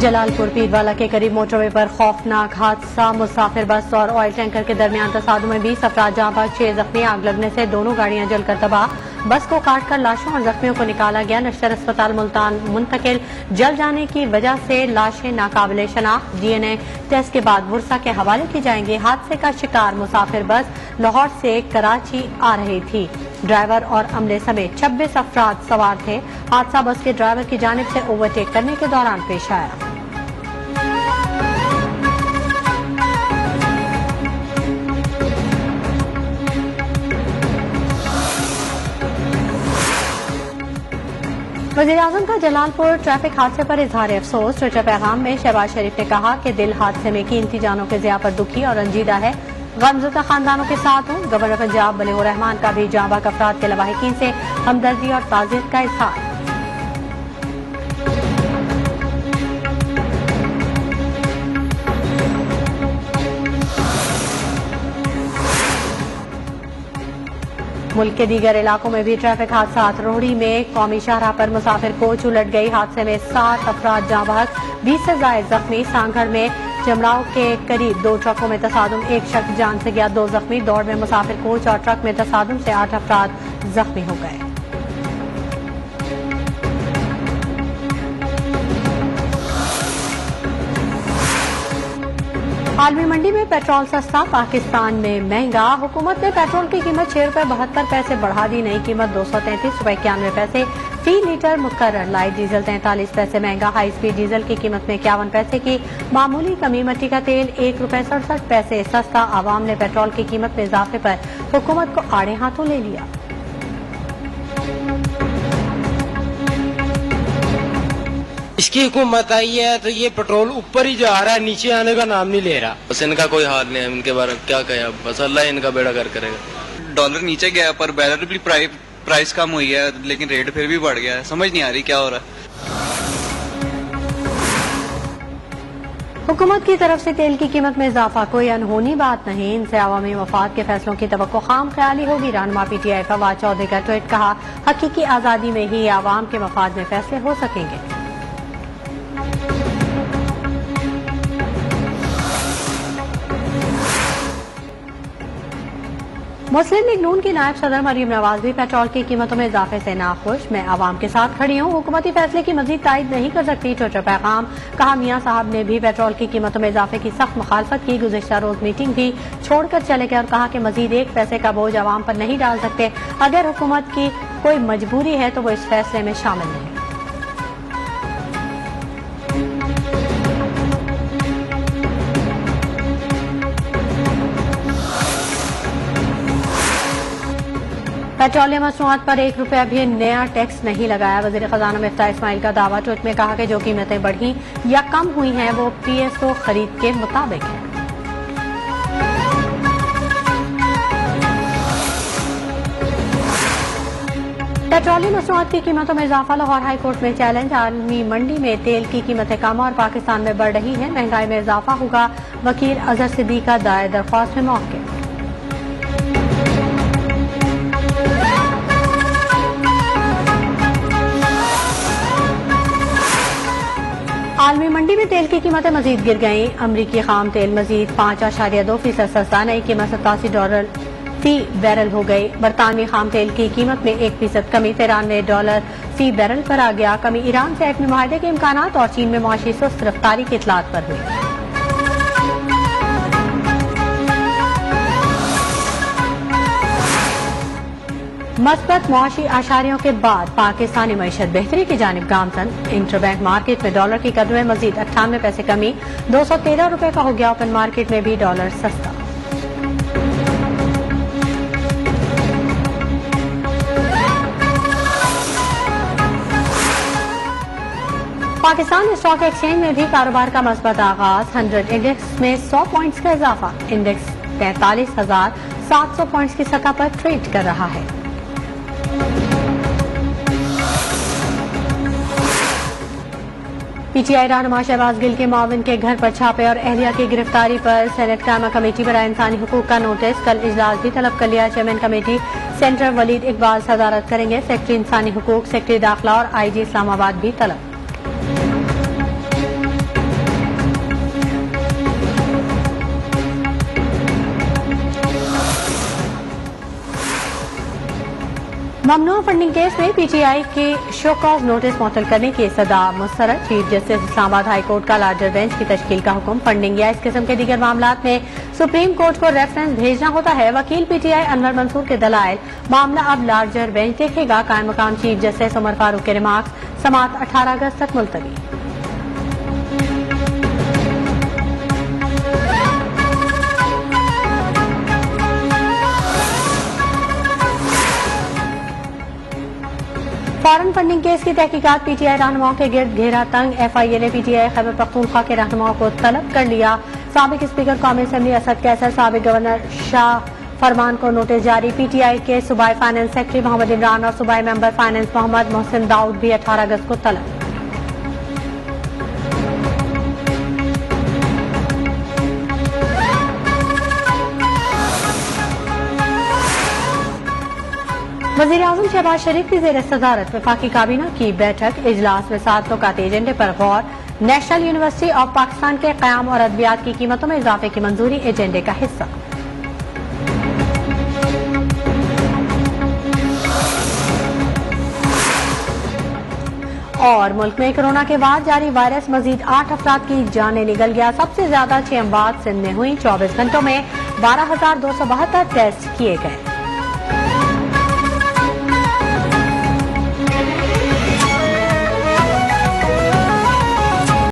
जलालपुर पीरवाला के करीब मोटरवे पर खौफनाक हादसा। मुसाफिर बस और ऑयल टैंकर के दरमियान तसादुम में 20 अफराद जाँ बहक, 6 जख्मी। आग लगने से दोनों गाड़ियां जलकर तबाह। बस को काटकर लाशों और जख्मियों को निकाला गया। नश्तर अस्पताल मुल्तान मुंतकिल। जल जाने की वजह से लाशें नाकाबिले शनाख्त। DNA टेस्ट के बाद बुरसा के हवाले की जाएंगी। हादसे का शिकार मुसाफिर बस लाहौर से कराची आ रही थी। ड्राइवर और अमले समेत 26 अफराद सवार थे। हादसा बस के ड्राइवर की जानिब से ओवरटेक करने के दौरान पेश आया। वज़ीर-ए-आज़म का जलालपुर ट्रैफिक हादसे पर इजहार अफसोस। ट्विटर पैगाम में शहबाज शरीफ ने कहा कि दिल हादसे में कीमती जानों के ज़िया पर दुखी और रंजीदा है। गमज़दा खानदानों के साथ हूँ। गवर्नर पंजाब बलीगुर रहमान का भी जाँ बहक अफराद के लवाहिकीन से हमदर्दी और ताज़ियत का इजहार। मुल्क के दीगर इलाकों में भी ट्रैफिक हादसा। रोहड़ी में कौमी शाहराह पर मुसाफिर कोच उलट गई। हादसे में 7 अफराद जाँ बहक, 20 से जायद जख्मी। सांगढ़ में जमराव के करीब 2 ट्रकों में तसादुम, 1 शख्स जान से गया, 2 जख्मी। दौड़ में मुसाफिर कोच और ट्रक में तसादुम से 8 अफराद जख्मी हो गए। आलमी मंडी में पेट्रोल सस्ता, पाकिस्तान में महंगा। हुकूमत ने पेट्रोल की कीमत 6 रुपए 72 पैसे बढ़ा दी। नई कीमत 233 रुपए 91 पैसे फी लीटर मुकर्रर। लाइट डीजल 43 पैसे महंगा। हाई स्पीड डीजल की कीमत में 51 पैसे की मामूली कमी। मट्टी का तेल 1 रुपए 67 पैसे सस्ता। आवाम ने पेट्रोल की कीमत में इजाफे पर हुकूमत को आड़े हाथों ले लिया। इसकी हुकूमत आई है तो ये पेट्रोल ऊपर ही जा रहा है, नीचे आने का नाम नहीं ले रहा। बस इनका कोई हाल नहीं है, इनके बारे में क्या कहे, बस अल्लाह इनका बेड़ा कर करेगा। डॉलर नीचे गया पर बैरल भी प्राइस कम हुई है, लेकिन रेट फिर भी बढ़ गया है। समझ नहीं आ रही क्या हो रहा है। हुकूमत की तरफ से तेल की कीमत में इजाफा कोई अनहोनी बात नहीं। इनसे अवामी मफाद के फैसलों की तवक्को खाम ख्याली होगी। रहनुमा PTI फवाद चौधरी का ट्वीट। कहा, हकीकी आजादी में ही आवाम के मफाद में फैसले हो सकेंगे। मुस्लिम लीग नून की नायब सदर मरीम नवाज भी पेट्रोल की कीमतों में इजाफे से नाखुश। मैं आवाम के साथ खड़ी हूँ, हुकूमती फैसले की मजीद तायद नहीं कर सकती। ट्विटर पैगाम। कहा, मियां साहब ने भी पेट्रोल की कीमतों में इजाफे की सख्त मुखालफत की। गुज़िश्ता रोज मीटिंग भी छोड़कर चले गए और कहा कि मजीद 1 पैसे का बोझ आवाम पर नहीं डाल सकते। अगर हुकूमत की कोई मजबूरी है तो वो इस फैसले में शामिल नहीं। पेट्रोलियम मसनूआत पर 1 रुपया भी नया टैक्स नहीं लगाया। वज़ीर खजाना मिफ्ताह इस्माइल का दावा। ट्वीट में कहा कि जो कीमतें बढ़ी या कम हुई हैं वो PSO खरीद के मुताबिक है। पेट्रोलियम मसनूआत की कीमतों में इजाफा। लाहौर हाई कोर्ट में चैलेंज। आलमी मंडी में तेल की कीमतें कम और पाकिस्तान में बढ़ रही हैं, महंगाई में इजाफा होगा। वकील अजहर सिद्दीक का दायर दरख्वास्त में मौके। आलमी मंडी में तेल की कीमतें मजीद गिर गईं। अमरीकी खाम तेल मजीद 5.2% सस्ता। नई कीमत $87 फी बैरल हो गई। बरतानवी खाम तेल की कीमत में 1% कमी, $93 फी बैरल पर आ गया। कमी ईरान से एटमी मुआहदे के इम्कानात और चीन में मुआशी सुस्त रफ्तारी की इतलात पर हुई। मस्बत मुआशी आशारियों के बाद पाकिस्तानी मईशत बेहतरी की जानिब गामजन। इंटरबैंक मार्केट में डॉलर की कदर में मजीद 98 पैसे कमी, 213 रुपए का हो गया। ओपन मार्केट में भी डॉलर सस्ता। पाकिस्तान स्टॉक एक्सचेंज में भी कारोबार का मस्बत आगाज। 100 इंडेक्स में 100 पॉइंट्स का इजाफा। इंडेक्स 43,700 पॉइंट्स की सतह पर ट्रेड कर रहा है। PTI रहनुमा शहबाज गिल के मुआविन के घर पर छापे और अहलिया की गिरफ्तारी पर सेनेट कायमा कमेटी बराए इंसानी हुकूक का नोटिस। कल इजलास भी तलब कर लिया। Chairman committee senator Waleed Iqbal सदारत करेंगे। सेक्रेटरी इंसानी हुकूक, सेक्रेटरी दाखिला और IG इस्लामाबाद भी तलब। ममनू फंडिंग केस में पीटीआई के शो कॉज नोटिस मुअत्तल करने की सदा मुस्तरद। Chief justice Islamabad high court का लार्जर बेंच की तश्कील का हुक्म। फंडिंग या इस किस्म के दीगर मामलात में सुप्रीम कोर्ट को रेफरेंस भेजना होता है। वकील पीटीआई अनवर मंसूर के दलाइल, मामला अब लार्जर बेंच देखेगा। कायम मकाम चीफ जस्टिस उमर फारूक के रिमार्क्स, समाअत 18 अगस्त तक मुलतवी। फॉरेन फंडिंग केस की तहकीकात पीटीआई रहनुमाओं के गिर्द घेरा तंग। एफआईए ने पीटीआई खैबर पख्तूनख्वा के रहनुमाओं को तलब कर लिया। साबिक स्पीकर कौमी असेंबली असद कैसर, साबिक गवर्नर शाह फरमान को नोटिस जारी। पीटीआई के सूबाई फाइनेंस सेक्रेटरी मोहम्मद इमरान और सूबाई मेंबर फाइनेंस मोहम्मद मोहसिन दाऊद भी 18 अगस्त को तलब। वज़ीर आज़म शहबाज शरीफ की ज़ेर सदारत वफाकी काबीना की बैठक। इजलास में 7 नुकाती एजेंडे पर गौर। नेशनल यूनिवर्सिटी ऑफ पाकिस्तान के क़याम और अद्वियात की कीमतों में इजाफे की मंजूरी एजेंडे का हिस्सा। और मुल्क में कोरोना के बाद जारी वायरस मजीद 8 अफराद की जानें निकल गया। सबसे ज्यादा 6 अमवात सिंध में हुई। 24 घंटों में 12,272 टेस्ट किए गए।